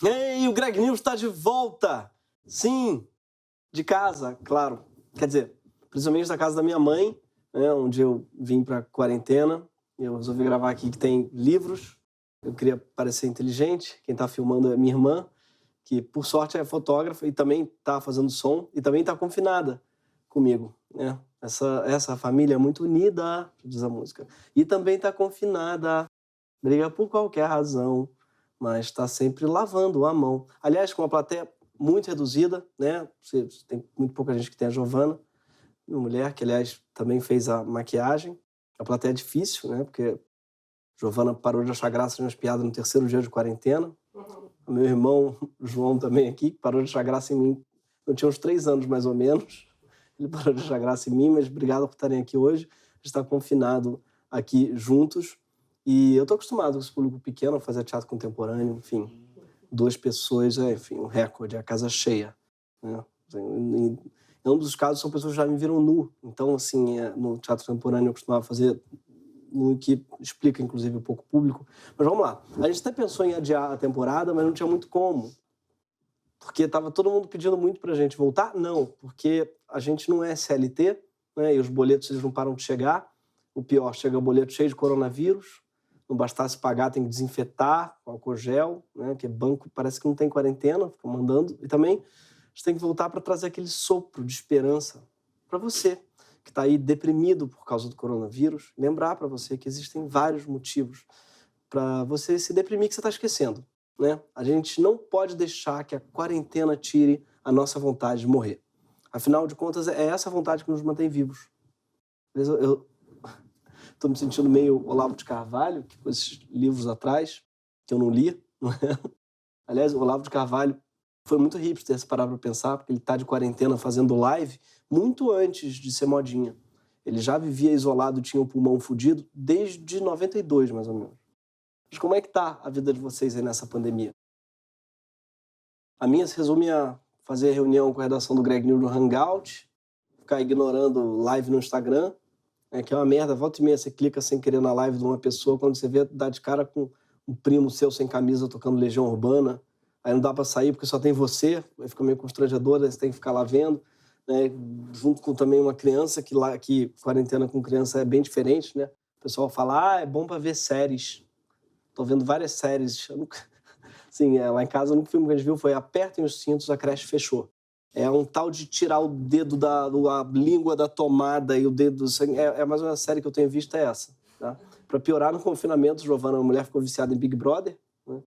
Ei, o Greg News está de volta! Sim, de casa, claro. Quer dizer, principalmente da casa da minha mãe, né, onde eu vim para quarentena. Eu resolvi gravar aqui que tem livros. Eu queria parecer inteligente. Quem está filmando é minha irmã, que por sorte é fotógrafa e também está fazendo som e também está confinada comigo, né? Essa família é muito unida, diz a música. E também está confinada, briga por qualquer razão, mas está sempre lavando a mão. Aliás, com uma plateia muito reduzida, né? Tem muito pouca gente que tem a Giovana, minha mulher, que aliás também fez a maquiagem. A plateia é difícil, né? Porque Giovana parou de achar graça nas piadas no terceiro dia de quarentena. O meu irmão, João, também aqui, parou de achar graça em mim. Eu tinha uns 3 anos, mais ou menos. Ele parou de achar graça em mim, mas obrigado por estarem aqui hoje. A gente está confinado aqui juntos. E eu estou acostumado com esse público pequeno a fazer teatro contemporâneo, enfim. 2 pessoas, enfim, um recorde, a casa cheia, né? Em ambos os casos, são pessoas que já me viram nu. Então, assim, no teatro contemporâneo eu costumava fazer no que explica, inclusive, um pouco o público. Mas vamos lá. A gente até pensou em adiar a temporada, mas não tinha muito como. Porque estava todo mundo pedindo muito para a gente voltar? Não, porque a gente não é CLT, né? E os boletos eles não param de chegar. O pior, chega o boleto cheio de coronavírus. Não bastasse pagar, tem que desinfetar com álcool gel, né? Que banco parece que não tem quarentena, fica mandando. E também a gente tem que voltar para trazer aquele sopro de esperança para você, que está aí deprimido por causa do coronavírus. Lembrar para você que existem vários motivos para você se deprimir que você está esquecendo, né? A gente não pode deixar que a quarentena tire a nossa vontade de morrer. Afinal de contas, é essa vontade que nos mantém vivos. Eu estou me sentindo meio Olavo de Carvalho, que com esses livros atrás, que eu não li. Não é? Aliás, o Olavo de Carvalho foi muito hipster, se parar para pensar, porque ele está de quarentena fazendo live muito antes de ser modinha. Ele já vivia isolado, tinha o pulmão fodido desde 92, mais ou menos. Mas como é que tá a vida de vocês aí nessa pandemia? A minha se resume a fazer reunião com a redação do Greg News no Hangout, ficar ignorando live no Instagram, que é uma merda. Volta e meia você clica sem querer na live de uma pessoa, quando você vê, dá de cara com um primo seu sem camisa tocando Legião Urbana, aí não dá para sair porque só tem você, aí fica meio constrangedor, aí você tem que ficar lá vendo, né? Junto com também uma criança, que quarentena com criança é bem diferente, né? O pessoal fala, é bom para ver séries. Tô vendo várias séries. Sim, lá em casa o único filme que a gente viu foi Apertem os Cintos, a creche fechou. É um tal de tirar o dedo a língua da tomada e o dedo... É mais uma série que eu tenho visto, é essa. Tá? Para piorar, no confinamento, Giovana, uma mulher, ficou viciada em Big Brother. Né?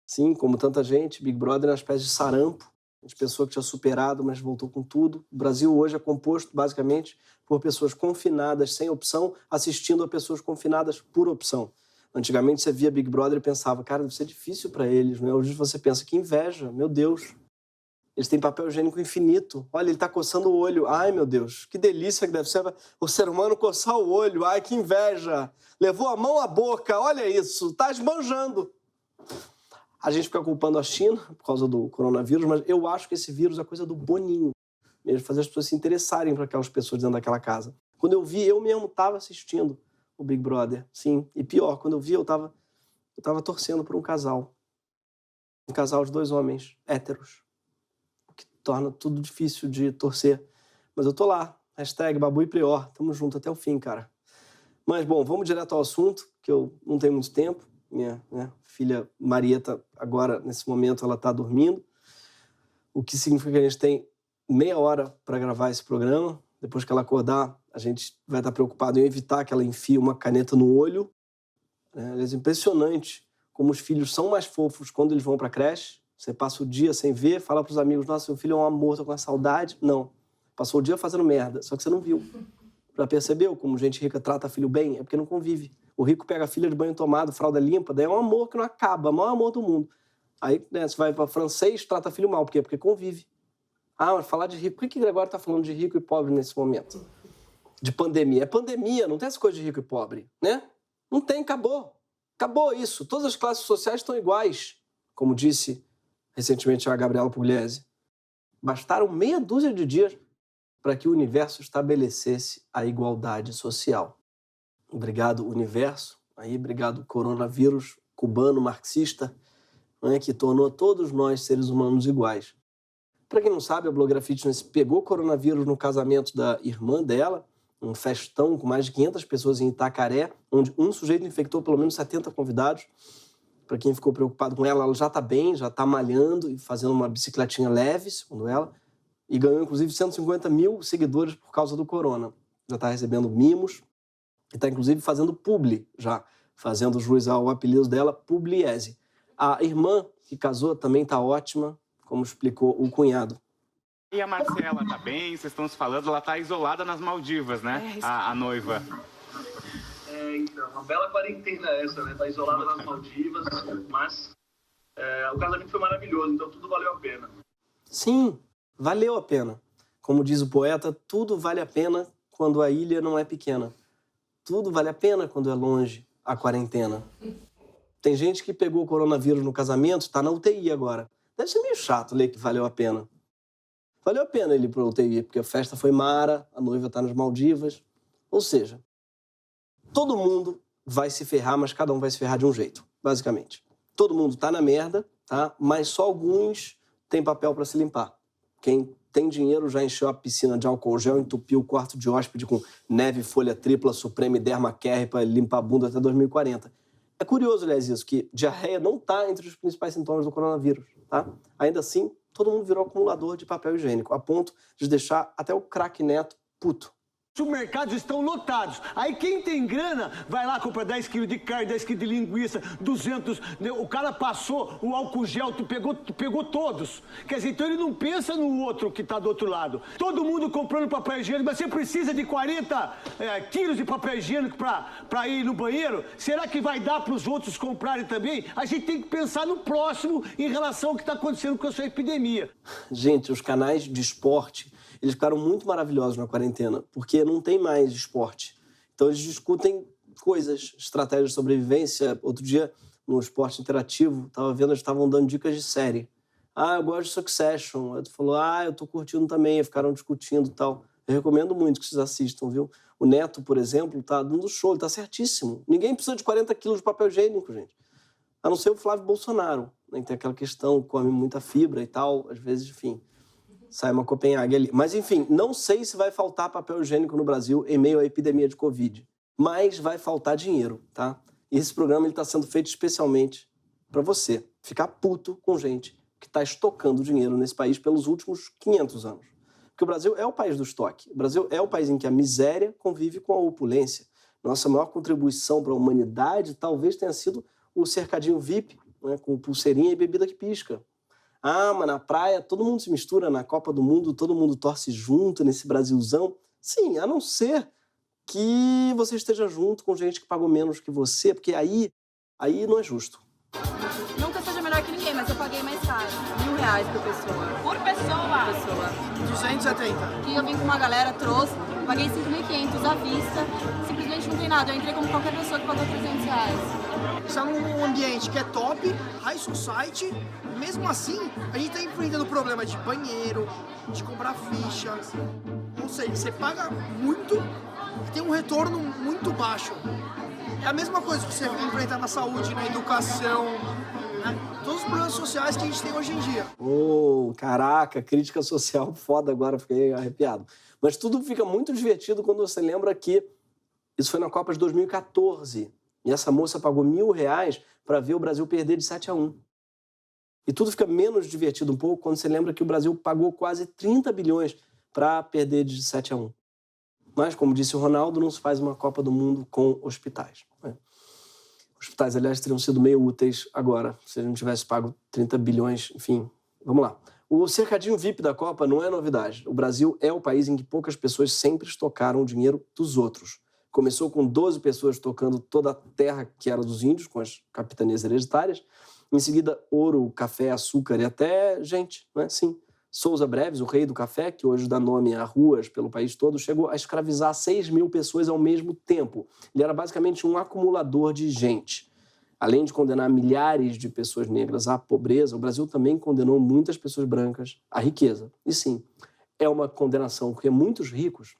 Sim, como tanta gente, Big Brother é uma espécie de sarampo, de pessoa que tinha superado, mas voltou com tudo. O Brasil hoje é composto, basicamente, por pessoas confinadas sem opção, assistindo a pessoas confinadas por opção. Antigamente você via Big Brother e pensava, cara, deve ser difícil para eles, né? Hoje você pensa, que inveja, meu Deus. Eles têm papel higiênico infinito. Olha, ele está coçando o olho. Ai, meu Deus, que delícia que deve ser o ser humano coçar o olho. Ai, que inveja. Levou a mão à boca, olha isso, está esbanjando. A gente fica culpando a China por causa do coronavírus, mas eu acho que esse vírus é coisa do Boninho, mesmo fazer as pessoas se interessarem por aquelas pessoas dentro daquela casa. Quando eu vi, eu mesmo estava assistindo o Big Brother, sim. E pior, quando eu vi, eu tava torcendo por um casal de 2 homens héteros, o que torna tudo difícil de torcer. Mas eu tô lá, #Babu e Prior, tamo junto até o fim, cara. Mas, bom, vamos direto ao assunto, que eu não tenho muito tempo. Minha filha Marieta, agora, nesse momento, ela tá dormindo, o que significa que a gente tem meia hora para gravar esse programa. Depois que ela acordar, a gente vai estar preocupado em evitar que ela enfie uma caneta no olho. É impressionante como os filhos são mais fofos quando eles vão para a creche. Você passa o dia sem ver, fala para os amigos, nossa, seu filho é um amor, tô com saudade. Não, passou o dia fazendo merda, só que você não viu. Já percebeu como gente rica trata filho bem? É porque não convive. O rico pega a filha de banho tomado, fralda limpa, daí é um amor que não acaba, o maior amor do mundo. Aí, né, você vai para francês, trata filho mal. Por quê? Porque convive. Mas falar de rico... Por que Gregório está falando de rico e pobre nesse momento? De pandemia. É pandemia, não tem essa coisa de rico e pobre, né? Não tem, acabou. Acabou isso. Todas as classes sociais estão iguais, como disse recentemente a Gabriela Pugliese. Bastaram meia dúzia de dias para que o universo estabelecesse a igualdade social. Obrigado, universo. Aí, obrigado, coronavírus cubano, marxista. né, que tornou todos nós, seres humanos, iguais. Para quem não sabe, a blogueira fitness pegou coronavírus no casamento da irmã dela, um festão com mais de 500 pessoas em Itacaré, onde um sujeito infectou pelo menos 70 convidados. Para quem ficou preocupado com ela, ela já está bem, já está malhando e fazendo uma bicicletinha leve, segundo ela, e ganhou, inclusive, 150 mil seguidores por causa do corona. Já está recebendo mimos e está, inclusive, fazendo publi já, fazendo jus ao apelido dela, Pugliese. A irmã que casou também está ótima, como explicou o cunhado. E a Marcela tá bem, vocês estão se falando, ela tá isolada nas Maldivas, né? A noiva. Então, uma bela quarentena essa, né? Tá isolada nas Maldivas, mas o casamento foi maravilhoso, então tudo valeu a pena. Sim, valeu a pena. Como diz o poeta, tudo vale a pena quando a ilha não é pequena. Tudo vale a pena quando é longe a quarentena. Tem gente que pegou o coronavírus no casamento, está na UTI agora. Deve ser meio chato ler que valeu a pena. Valeu a pena ele ir para a UTI, porque a festa foi mara, a noiva está nas Maldivas. Ou seja, todo mundo vai se ferrar, mas cada um vai se ferrar de um jeito, basicamente. Todo mundo tá na merda, tá? Mas só alguns têm papel para se limpar. Quem tem dinheiro já encheu a piscina de álcool gel, entupiu o quarto de hóspede com neve, folha tripla, suprema e dermacare para limpar a bunda até 2040. É curioso, aliás, isso, que diarreia não está entre os principais sintomas do coronavírus, tá? Ainda assim, todo mundo virou acumulador de papel higiênico, a ponto de deixar até o craque Neto puto. Os mercados estão lotados. Aí quem tem grana vai lá comprar 10 quilos de carne, 10 quilos de linguiça, 200. O cara passou o álcool gel, tu pegou todos. Quer dizer, então ele não pensa no outro que está do outro lado. Todo mundo comprando papel higiênico, mas você precisa de 40 quilos de papel higiênico para ir no banheiro? Será que vai dar para os outros comprarem também? A gente tem que pensar no próximo em relação ao que está acontecendo com essa epidemia. Gente, os canais de esporte, eles ficaram muito maravilhosos na quarentena, porque não tem mais esporte. Então eles discutem coisas, estratégias de sobrevivência. Outro dia, no esporte interativo, estava vendo, eles estavam dando dicas de série. Eu gosto de Succession. Aí tu falou, eu tô curtindo também. Aí ficaram discutindo e tal. Eu recomendo muito que vocês assistam, viu? O Neto, por exemplo, tá dando show, ele tá certíssimo. Ninguém precisa de 40 quilos de papel higiênico, gente. A não ser o Flávio Bolsonaro, né? Tem aquela questão, come muita fibra e tal, às vezes, enfim, sai uma Copenhague ali. Mas, enfim, não sei se vai faltar papel higiênico no Brasil em meio à epidemia de Covid. Mas vai faltar dinheiro, tá? E esse programa está sendo feito especialmente para você ficar puto com gente que está estocando dinheiro nesse país pelos últimos 500 anos. Porque o Brasil é o país do estoque. O Brasil é o país em que a miséria convive com a opulência. Nossa maior contribuição para a humanidade talvez tenha sido o cercadinho VIP, né, com pulseirinha e bebida que pisca. Mas na praia todo mundo se mistura, na Copa do Mundo todo mundo torce junto nesse Brasilzão. Sim, a não ser que você esteja junto com gente que pagou menos que você, porque aí não é justo. Nunca seja melhor que ninguém, mas eu paguei mais caro. R$1.000 por pessoa. Por pessoa? Por pessoa. 270. E eu vim com uma galera, trouxe, paguei 5.500 à vista. Simplesmente não tem nada, eu entrei como qualquer pessoa que pagou R$300. Está num ambiente que é top, high society. Mesmo assim, a gente está enfrentando problema de banheiro, de comprar ficha. Ou seja, você paga muito e tem um retorno muito baixo. É a mesma coisa que você enfrentar na saúde, na educação, né? Todos os problemas sociais que a gente tem hoje em dia. Caraca, crítica social foda agora, fiquei arrepiado. Mas tudo fica muito divertido quando você lembra que isso foi na Copa de 2014. E essa moça pagou R$1.000 para ver o Brasil perder de 7-1. E tudo fica menos divertido um pouco quando você lembra que o Brasil pagou quase 30 bilhões para perder de 7-1. Mas, como disse o Ronaldo, não se faz uma Copa do Mundo com hospitais, né? Hospitais, aliás, teriam sido meio úteis agora, se a gente tivesse pago 30 bilhões, enfim. Vamos lá. O cercadinho VIP da Copa não é novidade. O Brasil é o país em que poucas pessoas sempre estocaram o dinheiro dos outros. Começou com 12 pessoas tocando toda a terra que era dos índios, com as capitanias hereditárias. Em seguida, ouro, café, açúcar e até gente, né? Sim. Souza Breves, o rei do café, que hoje dá nome a ruas pelo país todo, chegou a escravizar 6.000 pessoas ao mesmo tempo. Ele era basicamente um acumulador de gente. Além de condenar milhares de pessoas negras à pobreza, o Brasil também condenou muitas pessoas brancas à riqueza. E sim, é uma condenação, porque muitos ricos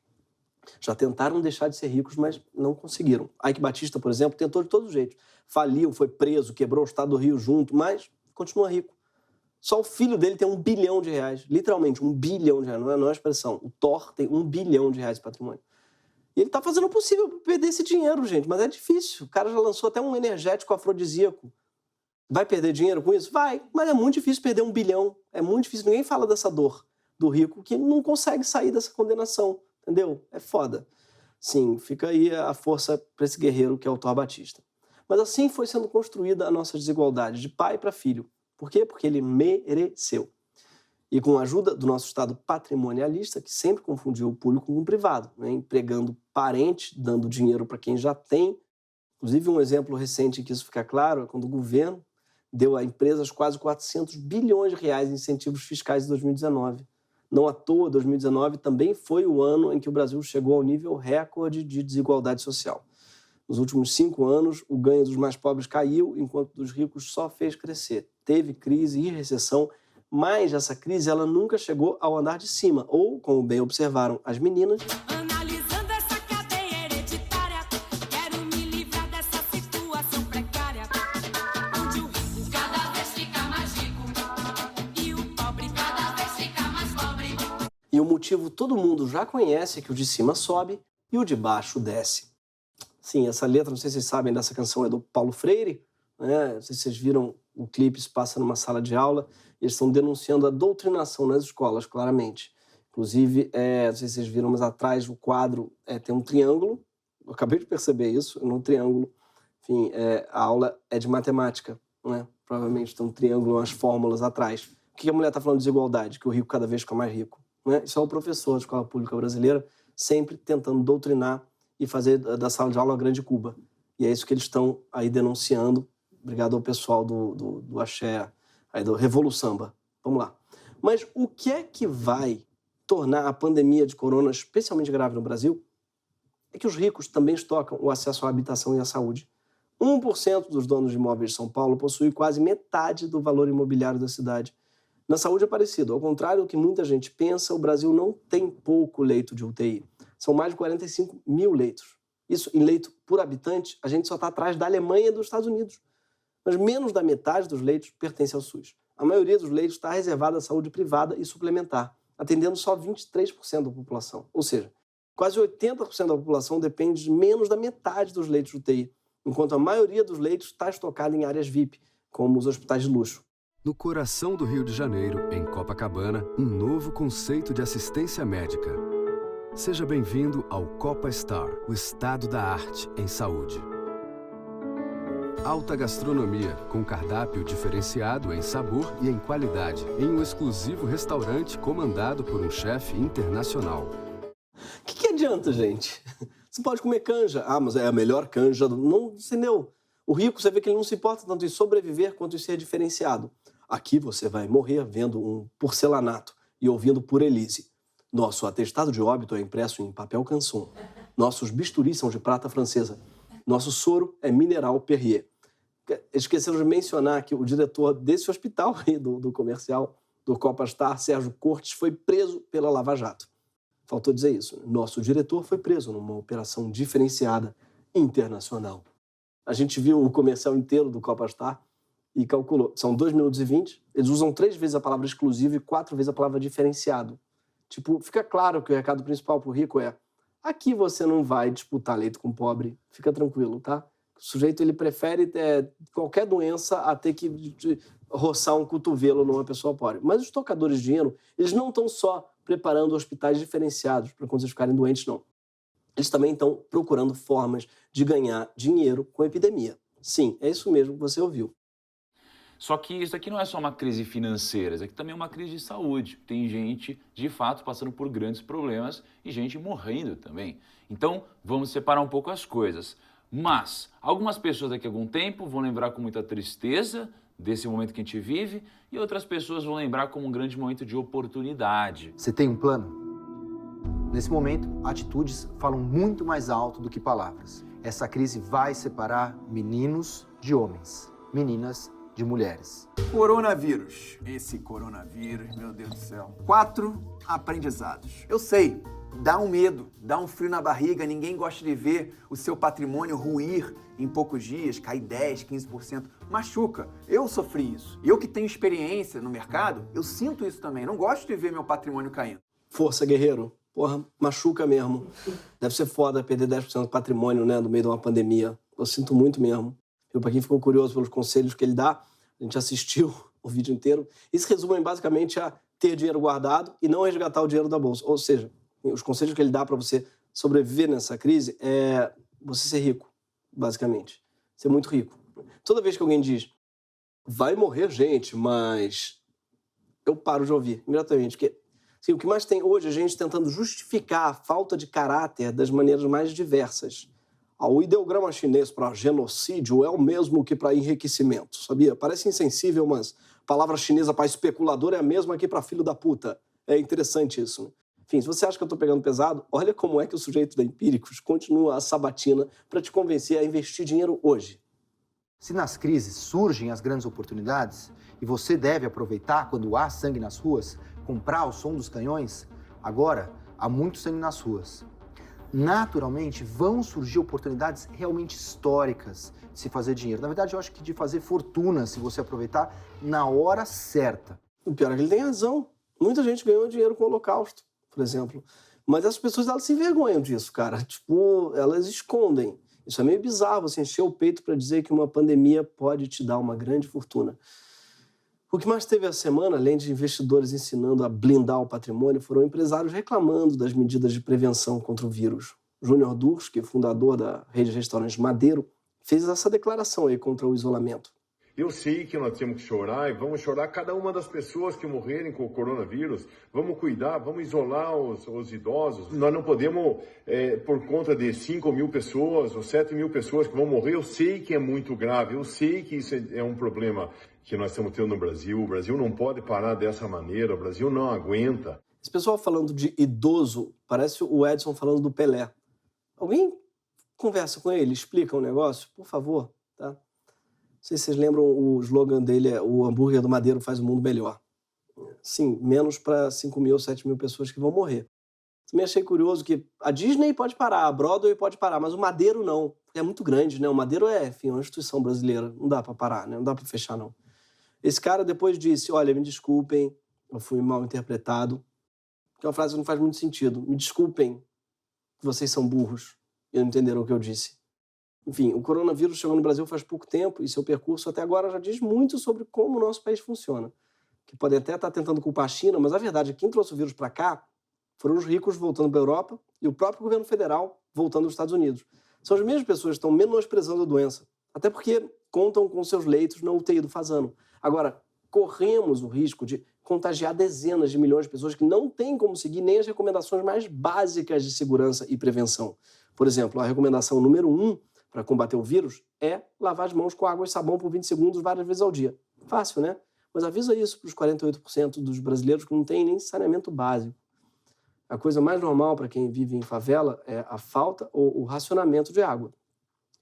já tentaram deixar de ser ricos, mas não conseguiram. Eike Batista, por exemplo, tentou de todo jeito. Faliu, foi preso, quebrou o Estado do Rio junto, mas continua rico. Só o filho dele tem R$1 bilhão, literalmente R$1 bilhão, não é uma expressão. O Thor tem R$1 bilhão de patrimônio. E ele tá fazendo o possível para perder esse dinheiro, gente, mas é difícil. O cara já lançou até um energético afrodisíaco. Vai perder dinheiro com isso? Vai, mas é muito difícil perder R$1 bilhão. É muito difícil, ninguém fala dessa dor do rico que não consegue sair dessa condenação, entendeu? É foda. Sim, fica aí a força para esse guerreiro que é o Thor Batista. Mas assim foi sendo construída a nossa desigualdade, de pai para filho. Por quê? Porque ele mereceu. E com a ajuda do nosso Estado patrimonialista, que sempre confundiu o público com o privado, né? Empregando parente, dando dinheiro para quem já tem. Inclusive, um exemplo recente que isso fica claro é quando o governo deu a empresas quase R$400 bilhões em incentivos fiscais em 2019. Não à toa, 2019 também foi o ano em que o Brasil chegou ao nível recorde de desigualdade social. Nos últimos 5 anos, o ganho dos mais pobres caiu, enquanto dos ricos só fez crescer. Teve crise e recessão, mas essa crise ela nunca chegou ao andar de cima, ou, como bem observaram as meninas... Analisando essa cadeia hereditária, quero me livrar dessa situação precária, onde o rico cada vez fica mais rico e o pobre cada vez fica mais pobre. E o motivo todo mundo já conhece, é que o de cima sobe e o de baixo desce. Sim, essa letra, não sei se vocês sabem, dessa canção é do Paulo Freire, né? Não sei se vocês viram o clipe, se passa numa sala de aula, eles estão denunciando a doutrinação nas escolas, claramente. Inclusive, não sei se vocês viram, mas atrás do quadro tem um triângulo, eu acabei de perceber isso, num triângulo, enfim, a aula é de matemática, né? Provavelmente tem um triângulo, umas fórmulas atrás. O que a mulher está falando de desigualdade? Que o rico cada vez fica mais rico, né? Isso é o professor da escola pública brasileira sempre tentando doutrinar e fazer da sala de aula uma grande Cuba. E é isso que eles estão aí denunciando. Obrigado ao pessoal do Axé, aí do Revoluçamba. Vamos lá. Mas o que é que vai tornar a pandemia de corona especialmente grave no Brasil? É que os ricos também estocam o acesso à habitação e à saúde. 1% dos donos de imóveis de São Paulo possui quase metade do valor imobiliário da cidade. Na saúde é parecido. Ao contrário do que muita gente pensa, o Brasil não tem pouco leito de UTI. São mais de 45 mil leitos. Isso, em leito por habitante, a gente só está atrás da Alemanha e dos Estados Unidos. Mas menos da metade dos leitos pertence ao SUS. A maioria dos leitos está reservada à saúde privada e suplementar, atendendo só 23% da população. Ou seja, quase 80% da população depende de menos da metade dos leitos de UTI, enquanto a maioria dos leitos está estocada em áreas VIP, como os hospitais de luxo. No coração do Rio de Janeiro, em Copacabana, um novo conceito de assistência médica. Seja bem-vindo ao Copa Star, o estado da arte em saúde. Alta gastronomia, com cardápio diferenciado em sabor e em qualidade, em um exclusivo restaurante comandado por um chefe internacional. O que adianta, gente? Você pode comer canja. Ah, mas é a melhor canja. Não, entendeu? O rico, você vê que ele não se importa tanto em sobreviver quanto em ser diferenciado. Aqui você vai morrer vendo um porcelanato e ouvindo por Elise. Nosso atestado de óbito é impresso em papel canson. Nossos bisturis são de prata francesa. Nosso soro é mineral Perrier. Esqueceram de mencionar que o diretor desse hospital aí, do comercial, do Copa Star, Sérgio Cortes, foi preso pela Lava Jato. Faltou dizer isso. Nosso diretor foi preso numa operação diferenciada internacional. A gente viu o comercial inteiro do Copa Star e calculou. São 2 minutos e 20. Eles usam 3 vezes a palavra exclusivo e 4 vezes a palavra diferenciado. Tipo, fica claro que o recado principal pro rico é: aqui você não vai disputar leito com pobre, fica tranquilo, tá? O sujeito, ele prefere qualquer doença a ter que roçar um cotovelo numa pessoa pobre. Mas os tocadores de dinheiro, eles não estão só preparando hospitais diferenciados para quando vocês ficarem doentes, não. Eles também estão procurando formas de ganhar dinheiro com a epidemia. Sim, é isso mesmo que você ouviu. Só que isso aqui não é só uma crise financeira, isso aqui também é uma crise de saúde. Tem gente, de fato, passando por grandes problemas e gente morrendo também. Então, vamos separar um pouco as coisas. Mas, algumas pessoas daqui a algum tempo vão lembrar com muita tristeza desse momento que a gente vive e outras pessoas vão lembrar como um grande momento de oportunidade. Você tem um plano? Nesse momento, atitudes falam muito mais alto do que palavras. Essa crise vai separar meninos de homens, meninas de mulheres. Coronavírus. Esse coronavírus, meu Deus do céu. 4 aprendizados. Eu sei, Dá um medo, dá um frio na barriga, ninguém gosta de ver o seu patrimônio ruir em poucos dias, cair 10%, 15%. Machuca. Eu sofri isso. Eu que tenho experiência no mercado, eu sinto isso também. Não gosto de ver meu patrimônio caindo. Força, guerreiro. Porra, machuca mesmo. Deve ser foda perder 10% do patrimônio, né, no meio de uma pandemia. Eu sinto muito mesmo. Pra quem ficou curioso pelos conselhos que ele dá, a gente assistiu o vídeo inteiro. Isso resume basicamente a ter dinheiro guardado e não resgatar o dinheiro da bolsa. Ou seja, os conselhos que ele dá para você sobreviver nessa crise é você ser rico, basicamente. Ser muito rico. Toda vez que alguém diz, vai morrer gente, mas eu paro de ouvir imediatamente. Porque assim, o que mais tem hoje é gente tentando justificar a falta de caráter das maneiras mais diversas. O ideograma chinês para genocídio é o mesmo que para enriquecimento, sabia? Parece insensível, mas a palavra chinesa para especulador é a mesma que para filho da puta. É interessante isso, né? Enfim, se você acha que eu estou pegando pesado, olha como é que o sujeito da Empíricos continua a sabatina para te convencer a investir dinheiro hoje. Se nas crises surgem as grandes oportunidades e você deve aproveitar quando há sangue nas ruas, comprar ao som dos canhões, agora há muito sangue nas ruas. Naturalmente, vão surgir oportunidades realmente históricas de se fazer dinheiro. Na verdade, eu acho que de fazer fortuna, se você aproveitar na hora certa. O pior é que ele tem razão. Muita gente ganhou dinheiro com o Holocausto, por exemplo. Mas essas pessoas, elas se envergonham disso, cara. Tipo, elas escondem. Isso é meio bizarro, você encher o peito para dizer que uma pandemia pode te dar uma grande fortuna. O que mais teve a semana, além de investidores ensinando a blindar o patrimônio, foram empresários reclamando das medidas de prevenção contra o vírus. Júnior Durski, fundador da rede de restaurantes Madeiro, fez essa declaração aí contra o isolamento. Eu sei que nós temos que chorar e vamos chorar cada uma das pessoas que morrerem com o coronavírus. Vamos cuidar, vamos isolar os idosos. Nós não podemos, por conta de 5.000 pessoas ou 7.000 pessoas que vão morrer, eu sei que é muito grave, eu sei que isso é um problema que nós estamos tendo no Brasil. O Brasil não pode parar dessa maneira, o Brasil não aguenta. Esse pessoal falando de idoso, parece o Edson falando do Pelé. Alguém conversa com ele, explica o negócio, por favor, tá? Não sei se vocês lembram, o slogan dele é o hambúrguer do Madeiro faz o mundo melhor. Sim, menos para 5.000 ou 7.000 pessoas que vão morrer. Também achei curioso que a Disney pode parar, a Broadway pode parar, mas o Madeiro não. É muito grande, né? O Madeiro é, enfim, uma instituição brasileira. Não dá para parar, né? Não dá para fechar, não. Esse cara depois disse, olha, me desculpem, eu fui mal interpretado. Que é uma frase que não faz muito sentido. Me desculpem, vocês são burros e não entenderam o que eu disse. Enfim, o coronavírus chegou no Brasil faz pouco tempo e seu percurso até agora já diz muito sobre como o nosso país funciona. Que podem até estar tentando culpar a China, mas a verdade é que quem trouxe o vírus para cá foram os ricos voltando para a Europa e o próprio governo federal voltando aos Estados Unidos. São as mesmas pessoas que estão menosprezando a doença, até porque contam com seus leitos na UTI do Fasano. Agora, corremos o risco de contagiar dezenas de milhões de pessoas que não têm como seguir nem as recomendações mais básicas de segurança e prevenção. Por exemplo, a recomendação número 1 para combater o vírus é lavar as mãos com água e sabão por 20 segundos várias vezes ao dia. Fácil, né? Mas avisa isso para os 48% dos brasileiros que não têm nem saneamento básico. A coisa mais normal para quem vive em favela é a falta ou o racionamento de água.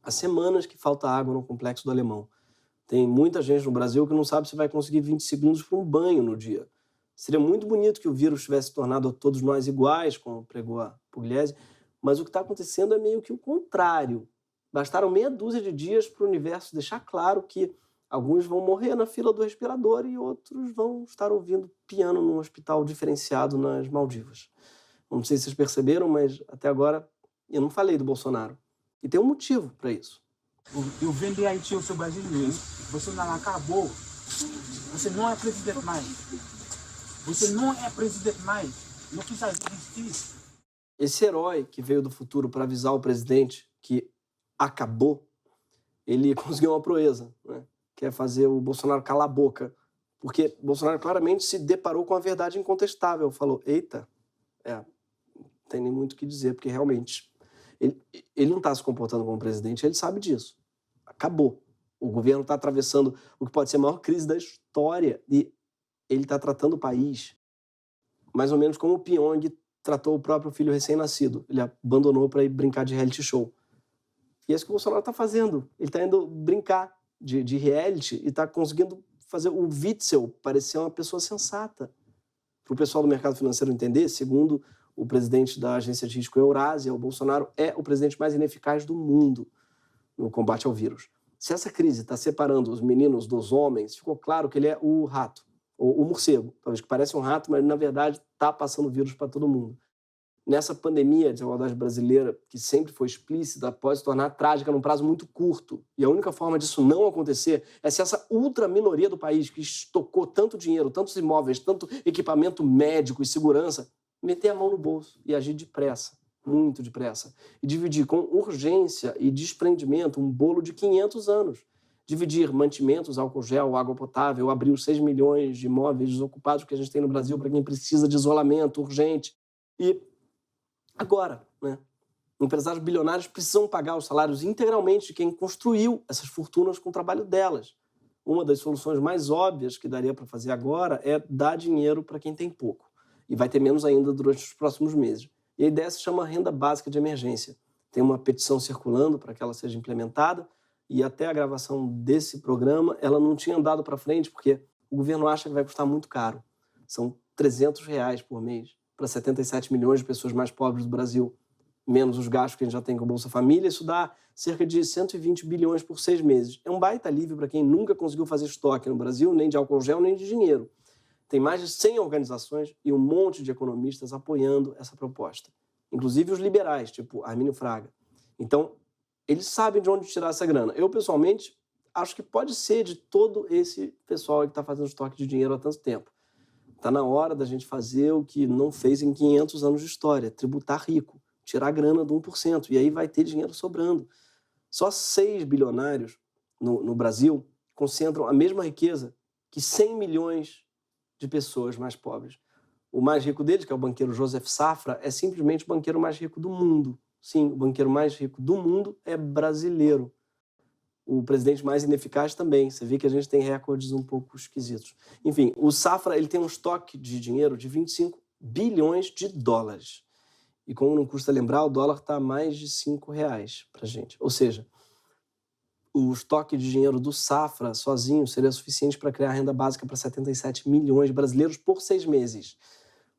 Há semanas que falta água no Complexo do Alemão. Tem muita gente no Brasil que não sabe se vai conseguir 20 segundos para um banho no dia. Seria muito bonito que o vírus tivesse tornado a todos nós iguais, como pregou a Pugliese, mas o que está acontecendo é meio que o contrário. Bastaram meia dúzia de dias para o universo deixar claro que alguns vão morrer na fila do respirador e outros vão estar ouvindo piano num hospital diferenciado nas Maldivas. Não sei se vocês perceberam, mas até agora eu não falei do Bolsonaro. E tem um motivo para isso. Eu vendi Haiti, eu sou brasileiro. Você não acabou. Você não é presidente mais. Você não é presidente mais. Não precisa existir. Esse herói que veio do futuro para avisar o presidente que acabou, ele conseguiu uma proeza, né? Que é fazer o Bolsonaro calar a boca. Porque Bolsonaro claramente se deparou com a verdade incontestável. Falou, eita, não tem nem muito o que dizer, porque realmente ele não está se comportando como presidente, ele sabe disso. Acabou. O governo está atravessando o que pode ser a maior crise da história e ele está tratando o país mais ou menos como o Pyong tratou o próprio filho recém-nascido. Ele abandonou para ir brincar de reality show. E é isso que o Bolsonaro está fazendo. Ele está indo brincar de reality e está conseguindo fazer o Witzel parecer uma pessoa sensata. Para o pessoal do mercado financeiro entender, segundo o presidente da agência de risco Eurásia, o Bolsonaro, é o presidente mais ineficaz do mundo no combate ao vírus. Se essa crise está separando os meninos dos homens, ficou claro que ele é o rato, ou o morcego, talvez que parece um rato, mas na verdade está passando vírus para todo mundo. Nessa pandemia, a desigualdade brasileira, que sempre foi explícita, pode se tornar trágica num prazo muito curto. E a única forma disso não acontecer é se essa ultra-minoria do país, que estocou tanto dinheiro, tantos imóveis, tanto equipamento médico e segurança, meter a mão no bolso e agir depressa, muito depressa. E dividir com urgência e desprendimento um bolo de 500 anos. Dividir mantimentos, álcool gel, água potável, abrir os 6 milhões de imóveis desocupados que a gente tem no Brasil para quem precisa de isolamento urgente. E agora, né? Empresários bilionários precisam pagar os salários integralmente de quem construiu essas fortunas com o trabalho delas. Uma das soluções mais óbvias que daria para fazer agora é dar dinheiro para quem tem pouco. E vai ter menos ainda durante os próximos meses. E a ideia se chama Renda Básica de Emergência. Tem uma petição circulando para que ela seja implementada e até a gravação desse programa ela não tinha andado para frente porque o governo acha que vai custar muito caro. São R$300 por mês para 77 milhões de pessoas mais pobres do Brasil, menos os gastos que a gente já tem com o Bolsa Família, isso dá cerca de 120 bilhões por 6 meses. É um baita alívio para quem nunca conseguiu fazer estoque no Brasil, nem de álcool gel, nem de dinheiro. Tem mais de 100 organizações e um monte de economistas apoiando essa proposta. Inclusive os liberais, tipo Armínio Fraga. Então, eles sabem de onde tirar essa grana. Eu, pessoalmente, acho que pode ser de todo esse pessoal que está fazendo estoque de dinheiro há tanto tempo. Está na hora da gente fazer o que não fez em 500 anos de história, tributar rico, tirar a grana do 1%, e aí vai ter dinheiro sobrando. Só 6 bilionários no Brasil concentram a mesma riqueza que 100 milhões de pessoas mais pobres. O mais rico deles, que é o banqueiro Joseph Safra, é simplesmente o banqueiro mais rico do mundo. Sim, o banqueiro mais rico do mundo é brasileiro. O presidente mais ineficaz também. Você vê que a gente tem recordes um pouco esquisitos. Enfim, o Safra ele tem um estoque de dinheiro de 25 bilhões de dólares. E como não custa lembrar, o dólar está a mais de R$5 para a gente. Ou seja, o estoque de dinheiro do Safra sozinho seria suficiente para criar renda básica para 77 milhões de brasileiros por 6 meses.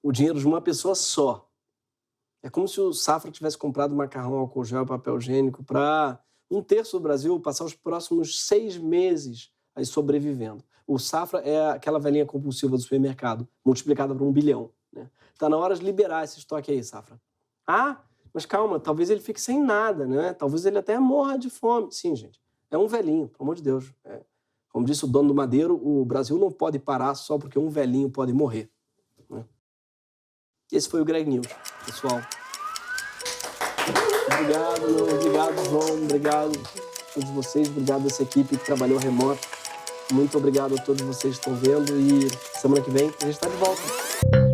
O dinheiro de uma pessoa só. É como se o Safra tivesse comprado macarrão, álcool gel, papel higiênico para 1/3 do Brasil passar os próximos 6 meses aí sobrevivendo. O Safra é aquela velhinha compulsiva do supermercado, multiplicada por 1 bilhão. Né? Tá na hora de liberar esse estoque aí, Safra. Ah, mas calma, talvez ele fique sem nada, né? Talvez ele até morra de fome. Sim, gente. É um velhinho, pelo amor de Deus. Como disse o dono do Madeiro, o Brasil não pode parar só porque um velhinho pode morrer. Né? Esse foi o Greg News, pessoal. Obrigado, João. Obrigado a todos vocês. Obrigado a essa equipe que trabalhou remoto. Muito obrigado a todos vocês que estão vendo. E semana que vem a gente está de volta.